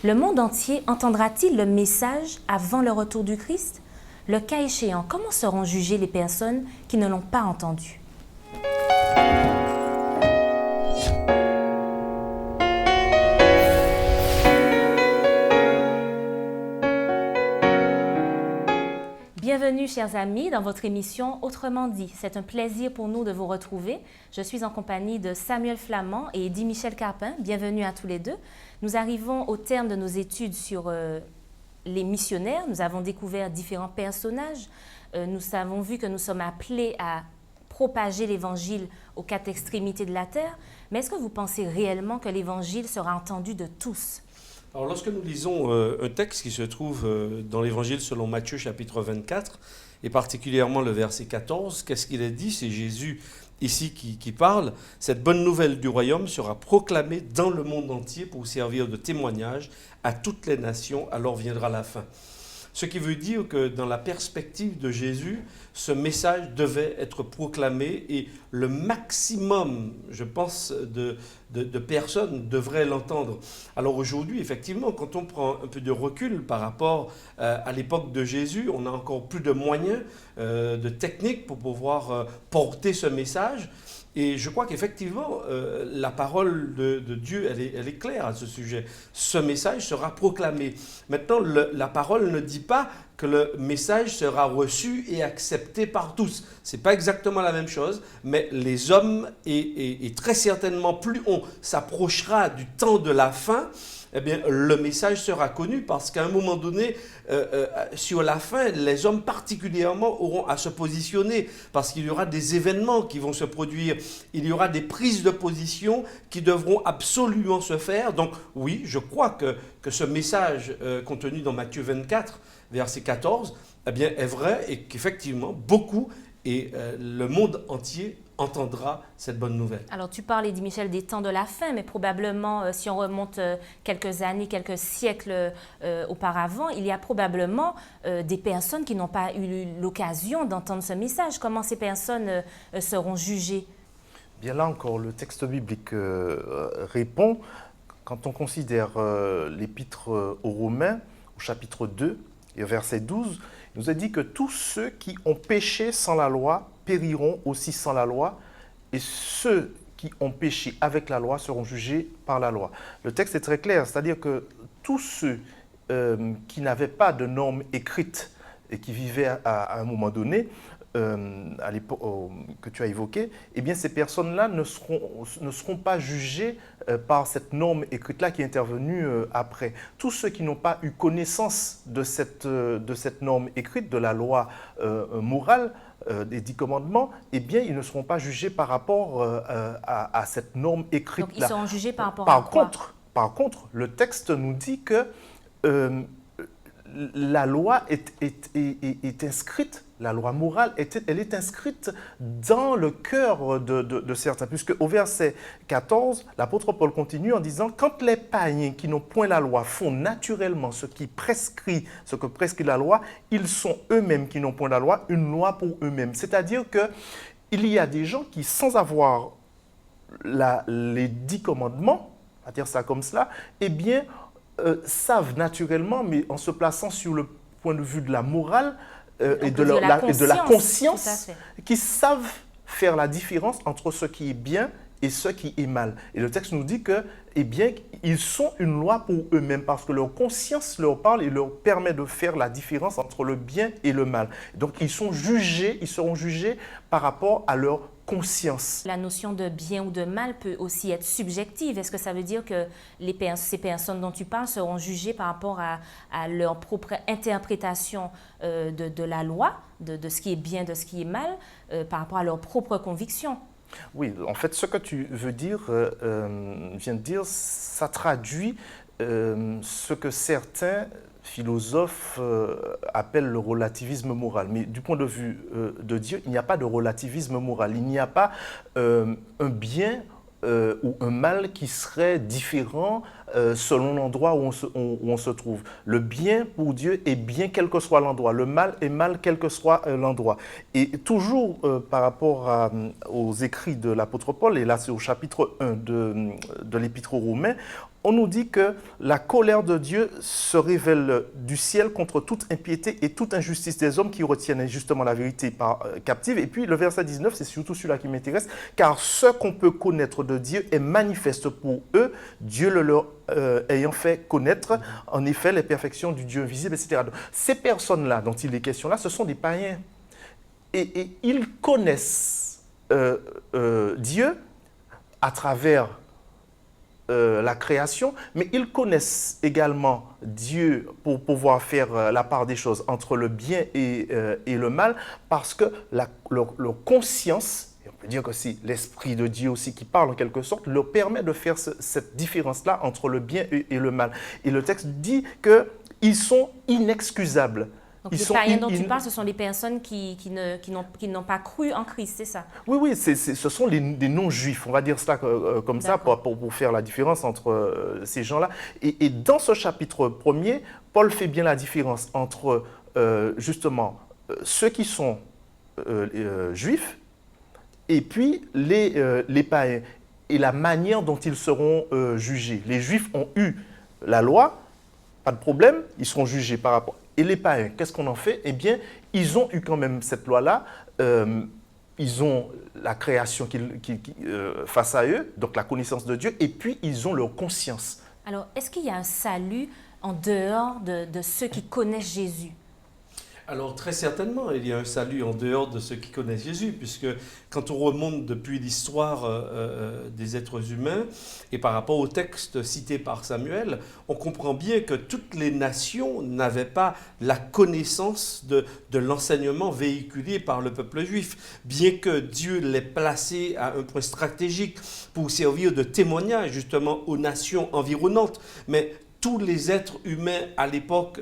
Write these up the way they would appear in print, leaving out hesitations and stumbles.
Le monde entier entendra-t-il le message avant le retour du Christ? Le cas échéant, comment seront jugées les personnes qui ne l'ont pas entendu? Bienvenue, chers amis, dans votre émission Autrement dit. C'est un plaisir pour nous de vous retrouver. Je suis en compagnie de Samuel Flamand et Eddy Michel Carpin. Bienvenue à tous les deux. Nous arrivons au terme de nos études sur les missionnaires. Nous avons découvert différents personnages. Nous avons vu que nous sommes appelés à propager l'Évangile aux quatre extrémités de la terre. Mais est-ce que vous pensez réellement que l'Évangile sera entendu de tous? Alors, lorsque nous lisons un texte qui se trouve dans l'Évangile selon Matthieu chapitre 24, et particulièrement le verset 14, qu'est-ce qu'il est dit? C'est Jésus ici qui parle. Cette bonne nouvelle du royaume sera proclamée dans le monde entier pour servir de témoignage à toutes les nations, alors viendra la fin. Ce qui veut dire que dans la perspective de Jésus, ce message devait être proclamé et le maximum, je pense, de personnes devraient l'entendre. Alors aujourd'hui, effectivement, quand on prend un peu de recul par rapport à l'époque de Jésus, on a encore plus de moyens, de techniques pour pouvoir porter ce message. Et je crois qu'effectivement, la parole de Dieu, elle est claire à ce sujet. Ce message sera proclamé. Maintenant, la parole ne dit pas que le message sera reçu et accepté par tous. Ce n'est pas exactement la même chose, mais les hommes, et très certainement plus on s'approchera du temps de la fin, eh bien, le message sera connu parce qu'à un moment donné, sur la fin, les hommes particulièrement auront à se positionner parce qu'il y aura des événements qui vont se produire. Il y aura des prises de position qui devront absolument se faire. Donc oui, je crois que ce message contenu dans Matthieu 24, verset 14, eh bien, est vrai et qu'effectivement, beaucoup et le monde entier entendra cette bonne nouvelle. Alors, tu parles, Eddy Michel, des temps de la fin, mais probablement, si on remonte quelques années, quelques siècles auparavant, il y a probablement des personnes qui n'ont pas eu l'occasion d'entendre ce message. Comment ces personnes seront jugées? Bien là encore, le texte biblique répond, quand on considère l'épître aux Romains, au chapitre 2, et au verset 12, il nous a dit que tous ceux qui ont péché sans la loi périront aussi sans la loi, et ceux qui ont péché avec la loi seront jugés par la loi. Le texte est très clair, c'est-à-dire que tous ceux qui n'avaient pas de normes écrites et qui vivaient à un moment donné, à l'époque que tu as évoqué, eh bien ces personnes-là ne seront pas jugées par cette norme écrite-là qui est intervenue après. Tous ceux qui n'ont pas eu connaissance de cette norme écrite, de la loi morale, des 10 commandements, eh bien, ils ne seront pas jugés par rapport à cette norme écrite-là. Donc, ils seront jugés par rapport à quoi? Par contre, le texte nous dit que la loi est inscrite, la loi morale, elle est inscrite dans le cœur de certains. Puisque au verset 14, l'apôtre Paul continue en disant « Quand les païens qui n'ont point la loi font naturellement ce que prescrit la loi, ils sont eux-mêmes qui n'ont point la loi, une loi pour eux-mêmes. » C'est-à-dire qu'il y a des gens qui, sans avoir les 10 commandements, on va dire ça comme cela, eh bien, savent naturellement, mais en se plaçant sur le point de vue de la morale et de la conscience, qui savent faire la différence entre ce qui est bien et ce qui est mal. Et le texte nous dit que, eh bien, ils sont une loi pour eux-mêmes parce que leur conscience leur parle et leur permet de faire la différence entre le bien et le mal. Donc, ils seront jugés par rapport à leur conscience. La notion de bien ou de mal peut aussi être subjective. Est-ce que ça veut dire que ces personnes dont tu parles seront jugées par rapport à leur propre interprétation de la loi, de ce qui est bien, de ce qui est mal, par rapport à leur propre conviction? Oui, en fait, ce que tu veux dire, viens de dire, ça traduit ce que certains philosophes appellent le relativisme moral. Mais du point de vue de Dieu, il n'y a pas de relativisme moral. Il n'y a pas un bien ou un mal qui serait différent selon l'endroit où on se trouve. Le bien pour Dieu est bien quel que soit l'endroit. Le mal est mal quel que soit l'endroit. Et toujours par rapport aux écrits de l'apôtre Paul, et là c'est au chapitre 1 de l'épître aux Romains, on nous dit que la colère de Dieu se révèle du ciel contre toute impiété et toute injustice des hommes qui retiennent injustement la vérité captive. Et puis le verset 19, c'est surtout celui-là qui m'intéresse, car ce qu'on peut connaître de Dieu est manifeste pour eux, Dieu le leur ayant fait connaître, en effet, les perfections du Dieu invisible, etc. Donc, ces personnes-là dont il est question là, ce sont des païens. Et ils connaissent Dieu à travers la création, mais ils connaissent également Dieu pour pouvoir faire la part des choses entre le bien et le mal, parce que leur conscience, et on peut dire que c'est l'Esprit de Dieu aussi qui parle en quelque sorte, leur permet de faire cette différence-là entre le bien et le mal. Et le texte dit qu'ils sont inexcusables. Donc, les païens dont tu parles, ce sont les personnes qui n'ont pas cru en Christ, c'est ça? Oui, ce sont des non-juifs, on va dire cela comme ça, pour faire la différence entre ces gens-là. Et dans ce chapitre premier, Paul fait bien la différence entre, justement, ceux qui sont juifs et puis les païens, et la manière dont ils seront jugés. Les juifs ont eu la loi, pas de problème, ils seront jugés par rapport. Et les païens, qu'est-ce qu'on en fait? Eh bien, ils ont eu quand même cette loi-là. Ils ont la création face à eux, donc la connaissance de Dieu, et puis ils ont leur conscience. Alors, est-ce qu'il y a un salut en dehors de ceux qui connaissent Jésus? Alors très certainement, il y a un salut en dehors de ceux qui connaissent Jésus, puisque quand on remonte depuis l'histoire des êtres humains, et par rapport au texte cité par Samuel, on comprend bien que toutes les nations n'avaient pas la connaissance de l'enseignement véhiculé par le peuple juif, bien que Dieu l'ait placé à un point stratégique pour servir de témoignage justement aux nations environnantes. Mais tous les êtres humains à l'époque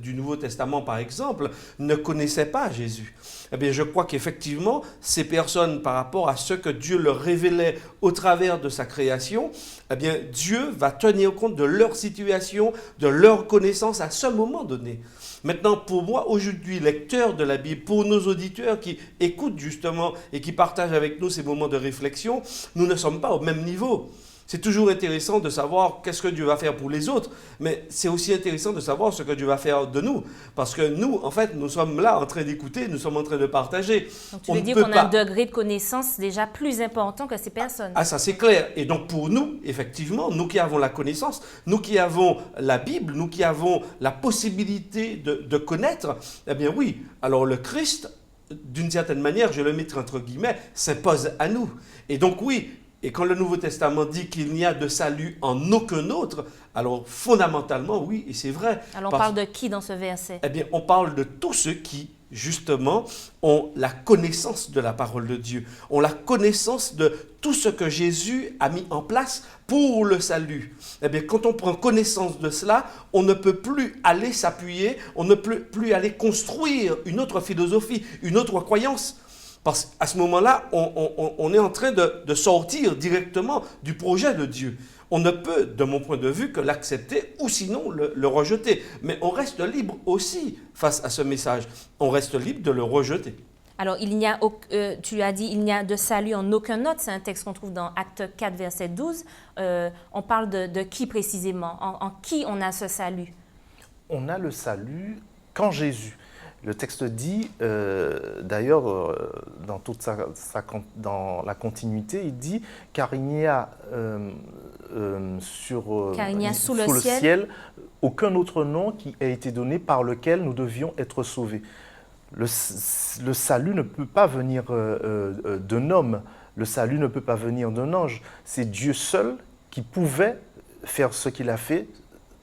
du Nouveau Testament, par exemple, ne connaissaient pas Jésus. Eh bien, je crois qu'effectivement, ces personnes, par rapport à ce que Dieu leur révélait au travers de sa création, eh bien, Dieu va tenir compte de leur situation, de leur connaissance à ce moment donné. Maintenant, pour moi, aujourd'hui, lecteur de la Bible, pour nos auditeurs qui écoutent justement et qui partagent avec nous ces moments de réflexion, nous ne sommes pas au même niveau. C'est toujours intéressant de savoir qu'est-ce que Dieu va faire pour les autres, mais c'est aussi intéressant de savoir ce que Dieu va faire de nous. Parce que nous, en fait, nous sommes là en train d'écouter, nous sommes en train de partager. Donc tu veux dire qu'on a un degré de connaissance déjà plus important que ces personnes? Ah, ça c'est clair. Et donc pour nous, effectivement, nous qui avons la connaissance, nous qui avons la Bible, nous qui avons la possibilité de connaître, eh bien oui, alors le Christ, d'une certaine manière, je le mettrai entre guillemets, s'impose à nous. Et donc oui, et quand le Nouveau Testament dit qu'il n'y a de salut en aucun autre, alors fondamentalement, oui, et c'est vrai. Alors on parle de qui dans ce verset? Eh bien, on parle de tous ceux qui, justement, ont la connaissance de la parole de Dieu, ont la connaissance de tout ce que Jésus a mis en place pour le salut. Eh bien, quand on prend connaissance de cela, on ne peut plus aller s'appuyer, on ne peut plus aller construire une autre philosophie, une autre croyance. Parce qu'à ce moment-là, on est en train de sortir directement du projet de Dieu. On ne peut, de mon point de vue, que l'accepter ou sinon le rejeter. Mais on reste libre aussi face à ce message. On reste libre de le rejeter. Alors, tu as dit, il n'y a de salut en aucun autre. C'est un texte qu'on trouve dans Acte 4, verset 12. On parle de qui précisément? En qui on a ce salut? On a le salut qu'en Jésus. Le texte dit, d'ailleurs, dans la continuité, il dit « Car il n'y a, sous le ciel aucun autre nom qui ait été donné par lequel nous devions être sauvés. » Le salut ne peut pas venir d'un homme, le salut ne peut pas venir d'un ange. C'est Dieu seul qui pouvait faire ce qu'il a fait,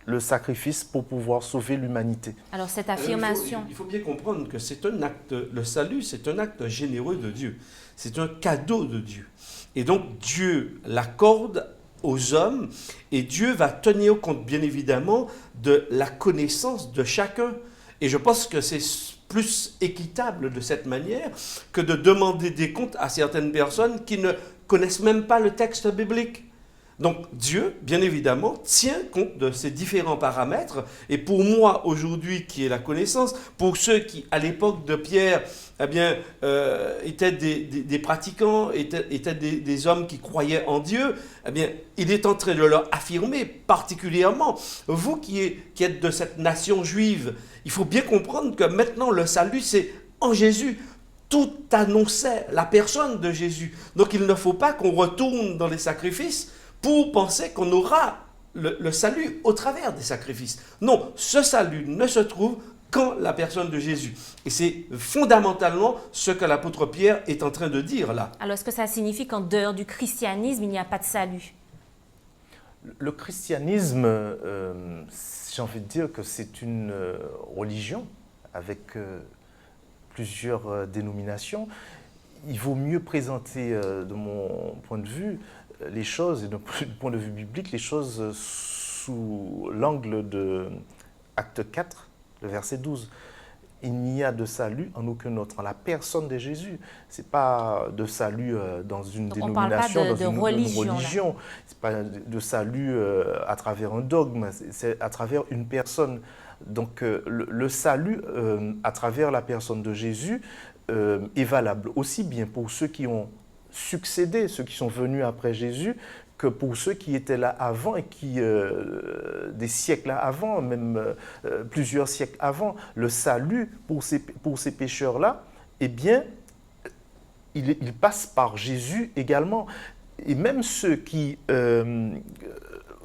le sacrifice pour pouvoir sauver l'humanité. Alors cette affirmation... Il faut bien comprendre que c'est un acte, le salut, c'est un acte généreux de Dieu. C'est un cadeau de Dieu. Et donc Dieu l'accorde aux hommes et Dieu va tenir compte bien évidemment de la connaissance de chacun. Et je pense que c'est plus équitable de cette manière que de demander des comptes à certaines personnes qui ne connaissent même pas le texte biblique. Donc Dieu, bien évidemment, tient compte de ces différents paramètres. Et pour moi, aujourd'hui, qui est la connaissance, pour ceux qui, à l'époque de Pierre, eh bien, étaient des pratiquants, étaient des hommes qui croyaient en Dieu, eh bien, il est en train de leur affirmer, particulièrement, vous qui êtes de cette nation juive, il faut bien comprendre que maintenant, le salut, c'est en Jésus. Tout annonçait la personne de Jésus. Donc, il ne faut pas qu'on retourne dans les sacrifices pour penser qu'on aura le salut au travers des sacrifices. Non, ce salut ne se trouve qu'en la personne de Jésus. Et c'est fondamentalement ce que l'apôtre Pierre est en train de dire là. Alors, est-ce que ça signifie qu'en dehors du christianisme, il n'y a pas de salut? Le christianisme, j'ai envie de dire que c'est une religion avec plusieurs dénominations. Il vaut mieux présenter, de mon point de vue, les choses, et du point de vue biblique, les choses sous l'angle de Acte 4, le verset 12. Il n'y a de salut en aucun autre, en la personne de Jésus. Ce n'est pas de salut dans une Donc dénomination, on parle pas dans une religion. Ce n'est pas de salut à travers un dogme, c'est à travers une personne. Donc le salut à travers la personne de Jésus est valable aussi bien pour ceux qui ont succédé, ceux qui sont venus après Jésus, que pour ceux qui étaient là avant et qui, des siècles avant, même plusieurs siècles avant, le salut pour ces pécheurs-là, eh bien, il passe par Jésus également. Et même ceux qui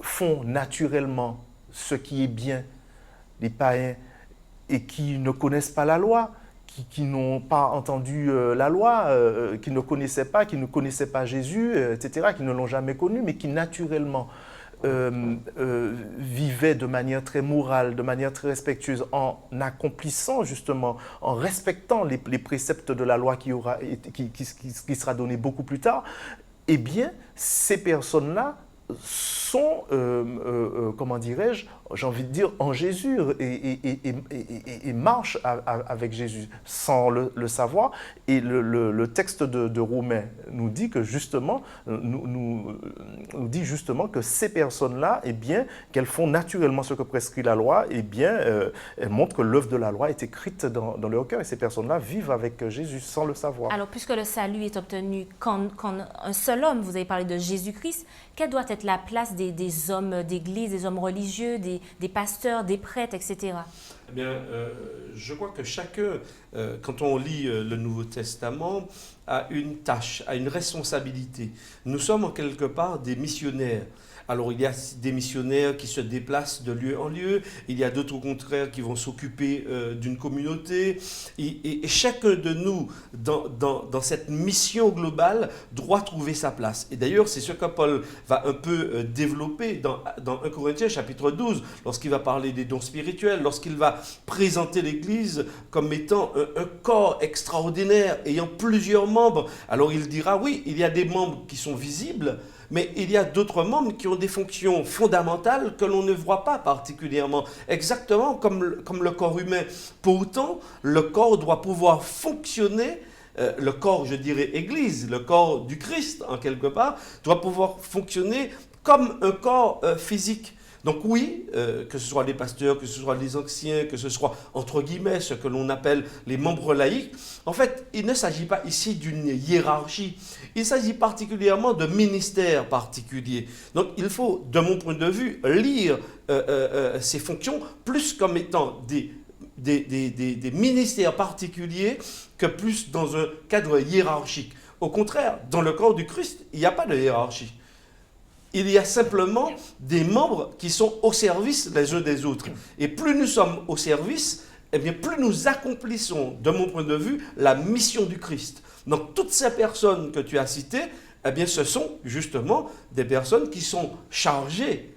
font naturellement ce qui est bien, les païens, et qui ne connaissent pas la loi, qui n'ont pas entendu la loi, qui ne connaissaient pas Jésus, etc., qui ne l'ont jamais connu, mais qui naturellement vivaient de manière très morale, de manière très respectueuse, en accomplissant justement, en respectant les préceptes de la loi qui sera donnée beaucoup plus tard, eh bien, ces personnes-là sont, comment dirais-je, j'ai envie de dire, en Jésus et marchent avec Jésus sans le savoir. Et le texte de Romains nous dit que justement, nous dit justement que ces personnes-là, eh bien, qu'elles font naturellement ce que prescrit la loi, eh bien, elles montrent que l'œuvre de la loi est écrite dans leur cœur. Et ces personnes-là vivent avec Jésus sans le savoir. Alors, puisque le salut est obtenu quand un seul homme, vous avez parlé de Jésus-Christ, quelle doit être la place des hommes d'église, des hommes religieux, des pasteurs, des prêtres, etc. Eh bien, je crois que chacun, quand on lit le Nouveau Testament, a une tâche, a une responsabilité. Nous sommes en quelque part des missionnaires. Alors, il y a des missionnaires qui se déplacent de lieu en lieu, il y a d'autres au contraire qui vont s'occuper d'une communauté. Et chacun de nous, dans cette mission globale, doit trouver sa place. Et d'ailleurs, c'est ce que Paul va un peu développer dans 1 Corinthiens chapitre 12, lorsqu'il va parler des dons spirituels, lorsqu'il va présenter l'Église comme étant un corps extraordinaire, ayant plusieurs membres. Alors il dira, oui, il y a des membres qui sont visibles, mais il y a d'autres membres qui ont des fonctions fondamentales que l'on ne voit pas particulièrement, exactement comme le corps humain. Pour autant, le corps doit pouvoir fonctionner, le corps, je dirais, Église, le corps du Christ, en quelque part, doit pouvoir fonctionner comme un corps physique. Donc oui, que ce soit les pasteurs, que ce soit les anciens, que ce soit, entre guillemets, ce que l'on appelle les membres laïcs, en fait, il ne s'agit pas ici d'une hiérarchie. Il s'agit particulièrement de ministères particuliers. Donc il faut, de mon point de vue, lire ces fonctions plus comme étant des ministères particuliers que plus dans un cadre hiérarchique. Au contraire, dans le corps du Christ, il n'y a pas de hiérarchie. Il y a simplement des membres qui sont au service les uns des autres. Et plus nous sommes au service, eh bien, plus nous accomplissons, de mon point de vue, la mission du Christ. Donc, toutes ces personnes que tu as citées, eh bien, ce sont justement des personnes qui sont chargées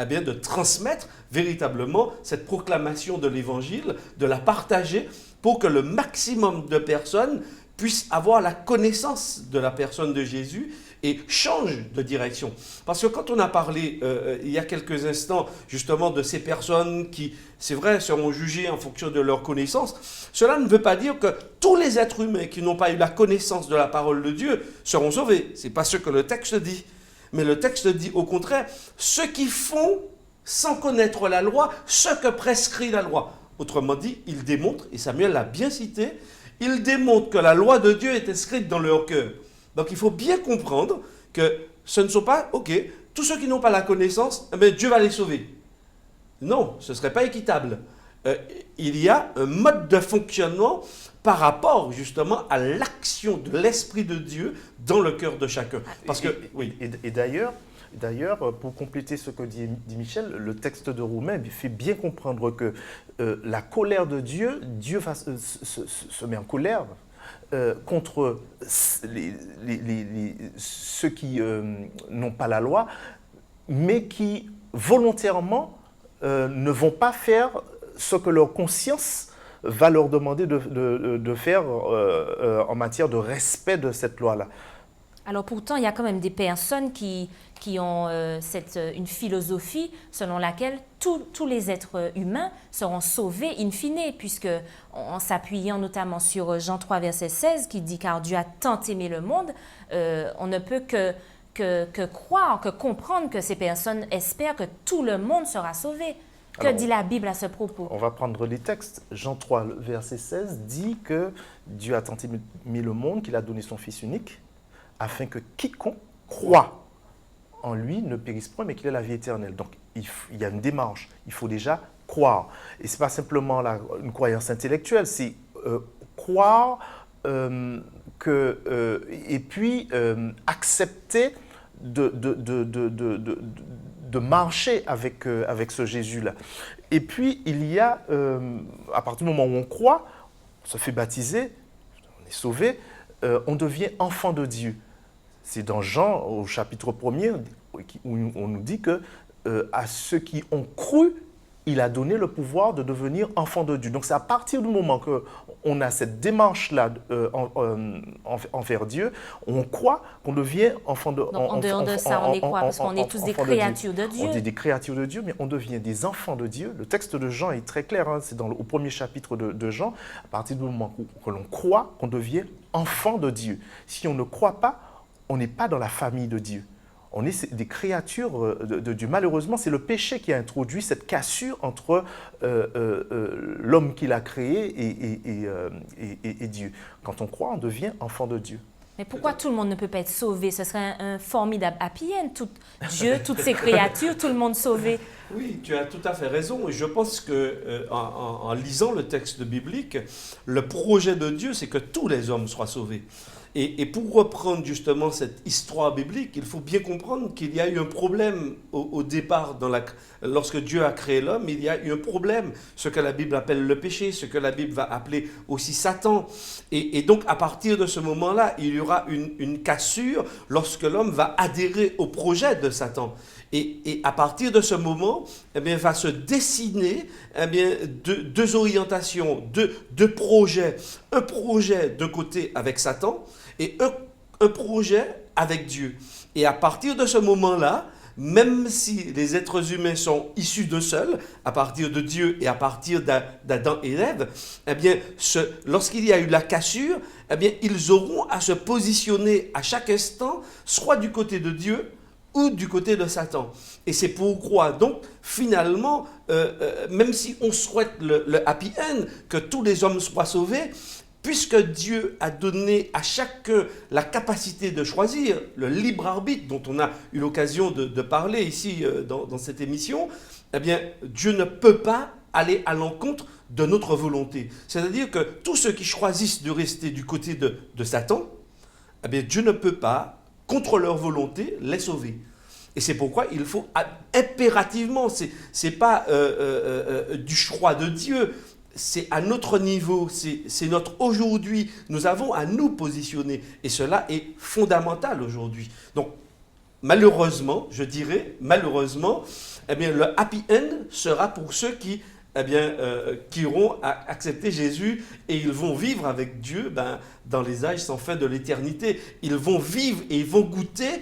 eh bien, de transmettre véritablement cette proclamation de l'Évangile, de la partager pour que le maximum de personnes puissent avoir la connaissance de la personne de Jésus et change de direction. Parce que quand on a parlé il y a quelques instants justement de ces personnes qui, c'est vrai, seront jugées en fonction de leur connaissance, cela ne veut pas dire que tous les êtres humains qui n'ont pas eu la connaissance de la parole de Dieu seront sauvés. Ce n'est pas ce que le texte dit. mais le texte dit au contraire, ceux qui font sans connaître la loi, ce que prescrit la loi. Autrement dit, il démontre, et Samuel l'a bien cité, il démontre que la loi de Dieu est inscrite dans leur cœur. Donc il faut bien comprendre que ce ne sont pas, ok, tous ceux qui n'ont pas la connaissance, eh bien, Dieu va les sauver. Non, ce ne serait pas équitable. Il y a un mode de fonctionnement par rapport justement à l'action de l'Esprit de Dieu dans le cœur de chacun. Parce que, oui. Et d'ailleurs, pour compléter ce que dit Michel, le texte de Romains fait bien comprendre que la colère de Dieu, Dieu se met en colère contre ceux qui n'ont pas la loi, mais qui volontairement ne vont pas faire ce que leur conscience va leur demander de faire en matière de respect de cette loi-là. Alors pourtant, il y a quand même des personnes qui ont une philosophie selon laquelle tous les êtres humains seront sauvés in fine, puisque en s'appuyant notamment sur Jean 3, verset 16, qui dit « Car Dieu a tant aimé le monde », on ne peut que croire, que comprendre que ces personnes espèrent que tout le monde sera sauvé. Que dit la Bible à ce propos? On va prendre les textes. Jean 3, verset 16 dit que Dieu a tant aimé le monde qu'il a donné son Fils unique, afin que quiconque croit en lui ne périsse point, mais qu'il ait la vie éternelle. Donc, il y a une démarche. Il faut déjà croire. Et ce n'est pas simplement une croyance intellectuelle, c'est croire et puis accepter de marcher avec ce Jésus-là. Et puis, il y a, à partir du moment où on croit, on se fait baptiser, on est sauvé, on devient enfant de Dieu. C'est dans Jean, au chapitre 1er, où on nous dit que à ceux qui ont cru, il a donné le pouvoir de devenir enfant de Dieu. Donc c'est à partir du moment qu'on a cette démarche-là envers Dieu, on croit qu'on devient enfant de Dieu. Donc en dehors de ça, on est quoi? Parce qu'on est tous des créatures de Dieu. On est des créatures de Dieu, mais on devient des enfants de Dieu. Le texte de Jean est très clair, hein, c'est au premier chapitre de Jean, à partir du moment que l'on croit qu'on devient enfant de Dieu. Si on ne croit pas, on n'est pas dans la famille de Dieu. On est des créatures de Dieu. Malheureusement, c'est le péché qui a introduit cette cassure entre l'homme qu'il a créé et Dieu. Quand on croit, on devient enfant de Dieu. Mais pourquoi tout le monde ne peut pas être sauvé? Ce serait un formidable happy end. Dieu, toutes ses créatures, tout le monde sauvé. Oui, tu as tout à fait raison. Et je pense qu'en lisant le texte biblique, le projet de Dieu, c'est que tous les hommes soient sauvés. Et pour reprendre justement cette histoire biblique, il faut bien comprendre qu'il y a eu un problème au départ, lorsque Dieu a créé l'homme, il y a eu un problème, ce que la Bible appelle le péché, ce que la Bible va appeler aussi Satan. Et donc à partir de ce moment-là, il y aura une cassure lorsque l'homme va adhérer au projet de Satan. Et à partir de ce moment, eh bien, va se dessiner deux orientations, deux projets. Un projet d'un côté avec Satan et un projet avec Dieu. Et à partir de ce moment-là, même si les êtres humains sont issus d'eux seuls, à partir de Dieu et à partir d'Adam et Ève, eh bien, lorsqu'il y a eu la cassure, eh bien, ils auront à se positionner à chaque instant, soit du côté de Dieu, ou du côté de Satan. Et c'est pourquoi, donc, finalement, même si on souhaite le happy end, que tous les hommes soient sauvés, puisque Dieu a donné à chacun la capacité de choisir, le libre arbitre dont on a eu l'occasion de parler ici dans cette émission, eh bien, Dieu ne peut pas aller à l'encontre de notre volonté. C'est-à-dire que tous ceux qui choisissent de rester du côté de Satan, eh bien, Dieu ne peut pas, contre leur volonté, les sauver. Et c'est pourquoi il faut impérativement, c'est pas du choix de Dieu, c'est à notre niveau, c'est notre aujourd'hui, nous avons à nous positionner. Et cela est fondamental aujourd'hui. Donc, malheureusement, je dirais, eh bien, le happy end sera pour ceux qui auront accepté Jésus et ils vont vivre avec Dieu dans les âges sans fin de l'éternité. Ils vont vivre et ils vont goûter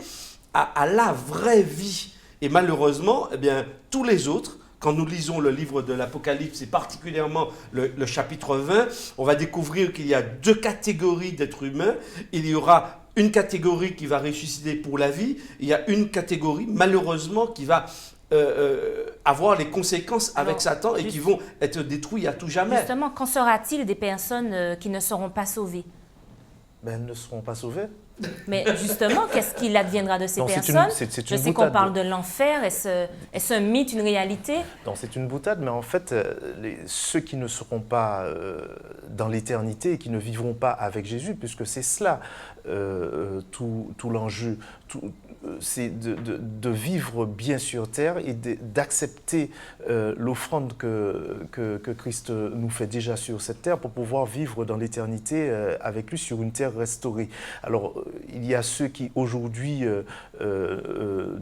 à la vraie vie. Et malheureusement, eh bien, tous les autres, quand nous lisons le livre de l'Apocalypse, et particulièrement le chapitre 20, on va découvrir qu'il y a deux catégories d'êtres humains. Il y aura une catégorie qui va ressusciter pour la vie, il y a une catégorie, malheureusement, qui va avoir les conséquences avec Satan et qui vont être détruits à tout jamais. Justement, qu'en sera-t-il des personnes qui ne seront pas sauvées? Ben, elles ne seront pas sauvées. Mais justement, qu'est-ce qu'il adviendra de ces personnes? Je sais qu'on parle de l'enfer. Est-ce un mythe, une réalité? Non, c'est une boutade, mais en fait, ceux qui ne seront pas dans l'éternité et qui ne vivront pas avec Jésus, puisque c'est cela tout l'enjeu, c'est de vivre bien sur terre et d'accepter l'offrande que Christ nous fait déjà sur cette terre pour pouvoir vivre dans l'éternité avec lui sur une terre restaurée. Alors, il y a ceux qui aujourd'hui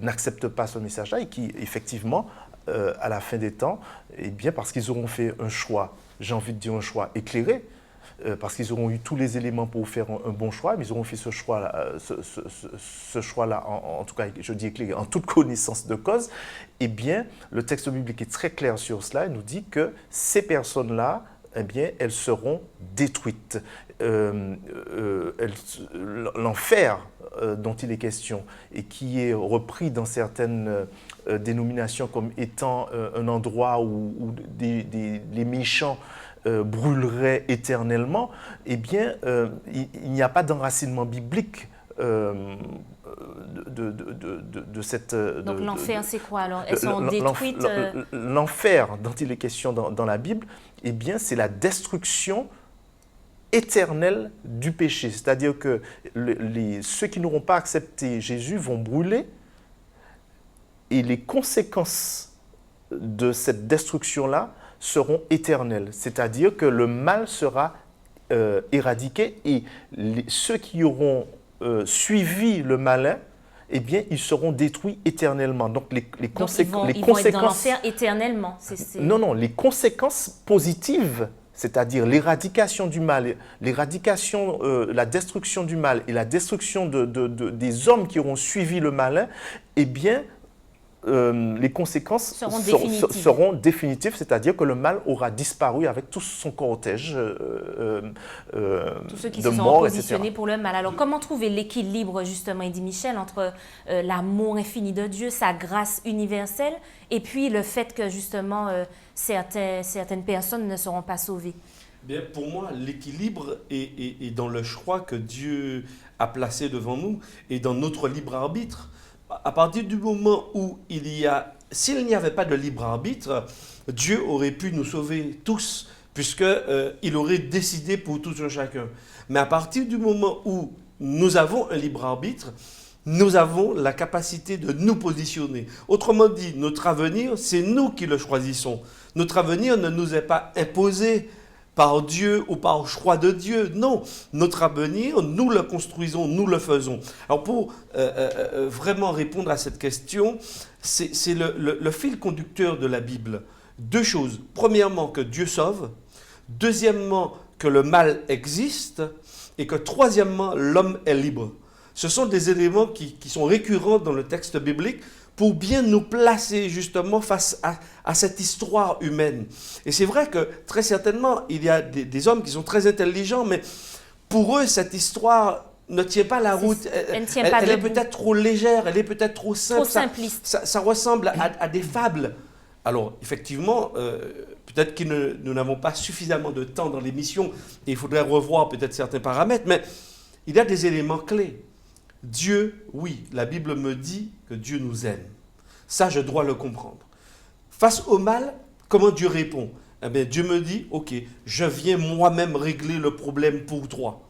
n'acceptent pas ce message-là et qui, effectivement, à la fin des temps, eh bien, parce qu'ils auront fait un choix, j'ai envie de dire un choix éclairé, parce qu'ils auront eu tous les éléments pour faire un bon choix, mais ils auront fait ce choix-là, en tout cas, je dis éclairé, en toute connaissance de cause, eh bien, le texte biblique est très clair sur cela. Il nous dit que ces personnes-là, eh bien, elles seront détruites. L'enfer dont il est question et qui est repris dans certaines dénominations comme étant un endroit où les méchants brûlerait éternellement, eh bien, il n'y a pas d'enracinement biblique de cette... Donc l'enfer, c'est quoi alors? Elles sont détruites L'enfer dont il est question dans la Bible, eh bien, c'est la destruction éternelle du péché. C'est-à-dire que ceux qui n'auront pas accepté Jésus vont brûler et les conséquences de cette destruction-là seront éternelles, c'est-à-dire que le mal sera éradiqué et ceux qui auront suivi le malin, eh bien, ils seront détruits éternellement. Donc, les conséquences... Ils vont être dans l'enfer éternellement. Non, les conséquences positives, c'est-à-dire l'éradication du mal, la destruction du mal et la destruction des hommes qui auront suivi le malin, eh bien, les conséquences seront définitives, c'est-à-dire que le mal aura disparu avec tout son cortège tous ceux qui de se sont morts, positionnés etc. pour le mal. Alors, comment trouver l'équilibre, justement, Eddie Michel, entre l'amour infini de Dieu, sa grâce universelle, et puis le fait que, justement, certaines personnes ne seront pas sauvées? Bien, pour moi, l'équilibre est dans le choix que Dieu a placé devant nous et dans notre libre arbitre. À partir du moment où s'il n'y avait pas de libre arbitre, Dieu aurait pu nous sauver tous, puisqu'il aurait décidé pour tout un chacun. Mais à partir du moment où nous avons un libre arbitre, nous avons la capacité de nous positionner. Autrement dit, notre avenir, c'est nous qui le choisissons. Notre avenir ne nous est pas imposé par Dieu ou par choix de Dieu. Non, notre avenir, nous le construisons, nous le faisons. Alors pour vraiment répondre à cette question, c'est le fil conducteur de la Bible. Deux choses. Premièrement, que Dieu sauve. Deuxièmement, que le mal existe. Et que troisièmement, l'homme est libre. Ce sont des éléments qui sont récurrents dans le texte biblique pour bien nous placer justement face à cette histoire humaine. Et c'est vrai que très certainement, il y a des hommes qui sont très intelligents, mais pour eux, cette histoire ne tient pas la route. Elle est peut-être trop légère, elle est peut-être trop simple. Trop simpliste. Ça ressemble à des fables. Alors, effectivement, peut-être que nous n'avons pas suffisamment de temps dans l'émission et il faudrait revoir peut-être certains paramètres, mais il y a des éléments clés. Dieu, oui, la Bible me dit que Dieu nous aime. Ça, je dois le comprendre. Face au mal, comment Dieu répond? Eh bien, Dieu me dit, ok, je viens moi-même régler le problème pour toi.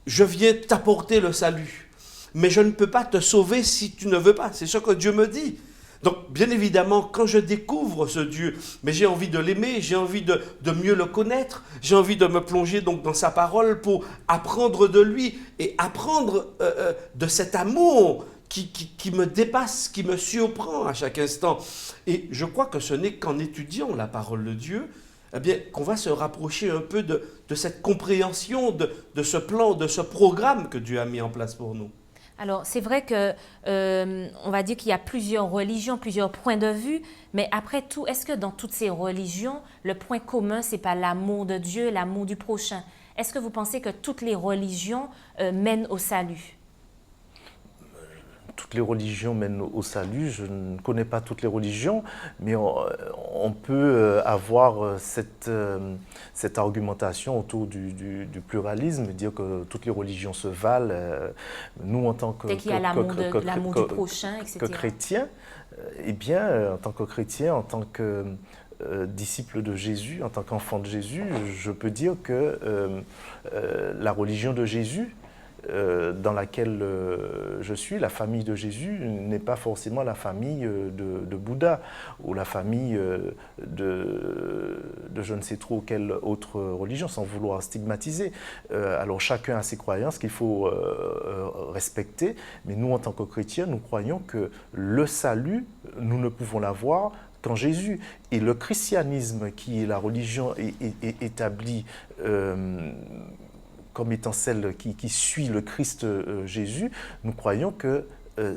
Je viens t'apporter le salut. Mais je ne peux pas te sauver si tu ne veux pas. C'est ce que Dieu me dit. Donc, bien évidemment, quand je découvre ce Dieu, mais j'ai envie de l'aimer, j'ai envie de mieux le connaître, j'ai envie de me plonger donc dans sa parole pour apprendre de lui et apprendre de cet amour qui me dépasse, qui me surprend à chaque instant. Et je crois que ce n'est qu'en étudiant la parole de Dieu, eh bien, qu'on va se rapprocher un peu de cette compréhension, de ce plan, de ce programme que Dieu a mis en place pour nous. Alors, c'est vrai que on va dire qu'il y a plusieurs religions, plusieurs points de vue, mais après tout, est-ce que dans toutes ces religions, le point commun, c'est pas l'amour de Dieu, l'amour du prochain? Est-ce que vous pensez que toutes les religions mènent au salut? Toutes les religions mènent au salut. Je ne connais pas toutes les religions, mais on peut avoir cette argumentation autour du pluralisme, dire que toutes les religions se valent. Nous, en tant que, Dès qu'il y a l'amour du prochain, etc. que chrétiens, eh bien, en tant que chrétien, en tant que disciple de Jésus, en tant qu'enfant de Jésus, je peux dire que la religion de Jésus, dans laquelle je suis, la famille de Jésus, n'est pas forcément la famille de Bouddha ou la famille de je ne sais trop quelle autre religion, sans vouloir stigmatiser. Alors chacun a ses croyances qu'il faut respecter, mais nous, en tant que chrétiens, nous croyons que le salut, nous ne pouvons l'avoir qu'en Jésus. Et le christianisme, qui est la religion établie comme étant celle qui suit le Christ Jésus, nous croyons que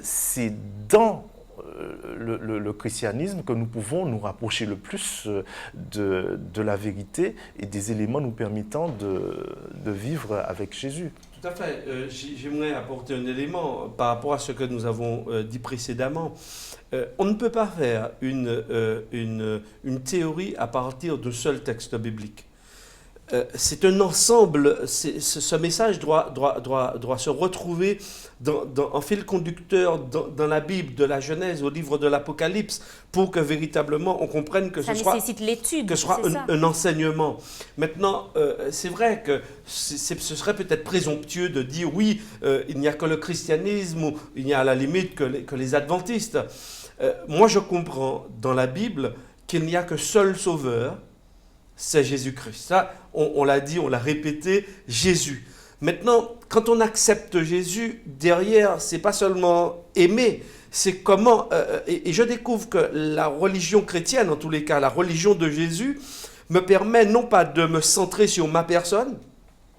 c'est dans le christianisme que nous pouvons nous rapprocher le plus de la vérité et des éléments nous permettant de vivre avec Jésus. Tout à fait. J'aimerais apporter un élément par rapport à ce que nous avons dit précédemment. On ne peut pas faire une théorie à partir d'un seul texte biblique. C'est un ensemble, ce message doit se retrouver en fil conducteur dans la Bible, de la Genèse au livre de l'Apocalypse, pour que véritablement on comprenne que ça ce soit, nécessite l'étude, que ce soit un enseignement. Maintenant, c'est vrai que ce serait peut-être présomptueux de dire oui, il n'y a que le christianisme ou il n'y a à la limite que les adventistes. Moi, je comprends dans la Bible qu'il n'y a que seul sauveur, c'est Jésus-Christ. Ça, on l'a dit, on l'a répété, Jésus. Maintenant, quand on accepte Jésus, derrière, c'est pas seulement aimer, c'est comment... et je découvre que la religion chrétienne, en tous les cas, la religion de Jésus, me permet non pas de me centrer sur ma personne,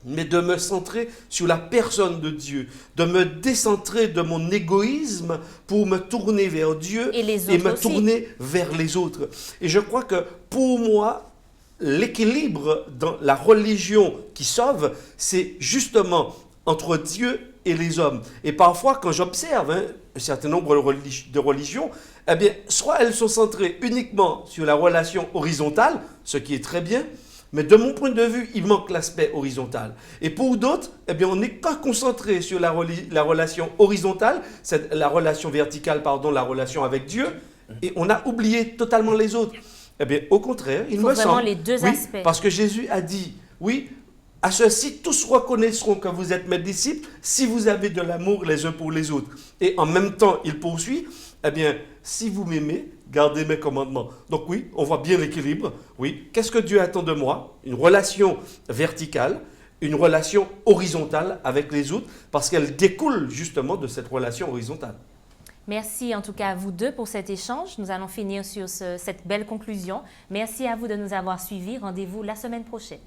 mais de me centrer sur la personne de Dieu, de me décentrer de mon égoïsme pour me tourner vers Dieu et me tourner vers les autres. Et je crois que pour moi, l'équilibre dans la religion qui sauve, c'est justement entre Dieu et les hommes. Et parfois, quand j'observe un certain nombre de religions, eh bien, soit elles sont centrées uniquement sur la relation horizontale, ce qui est très bien, mais de mon point de vue, il manque l'aspect horizontal. Et pour d'autres, eh bien, on n'est pas concentré sur la relation horizontale, la relation verticale, la relation avec Dieu, et on a oublié totalement les autres. Eh bien, au contraire, il me semble, les deux aspects. Parce que Jésus a dit, oui, à ceux-ci, tous reconnaîtront que vous êtes mes disciples si vous avez de l'amour les uns pour les autres. Et en même temps, il poursuit, eh bien, si vous m'aimez, gardez mes commandements. Donc oui, on voit bien l'équilibre. Oui, qu'est-ce que Dieu attend de moi? Une relation verticale, une relation horizontale avec les autres, parce qu'elle découle justement de cette relation horizontale. Merci en tout cas à vous deux pour cet échange. Nous allons finir sur cette belle conclusion. Merci à vous de nous avoir suivis. Rendez-vous la semaine prochaine.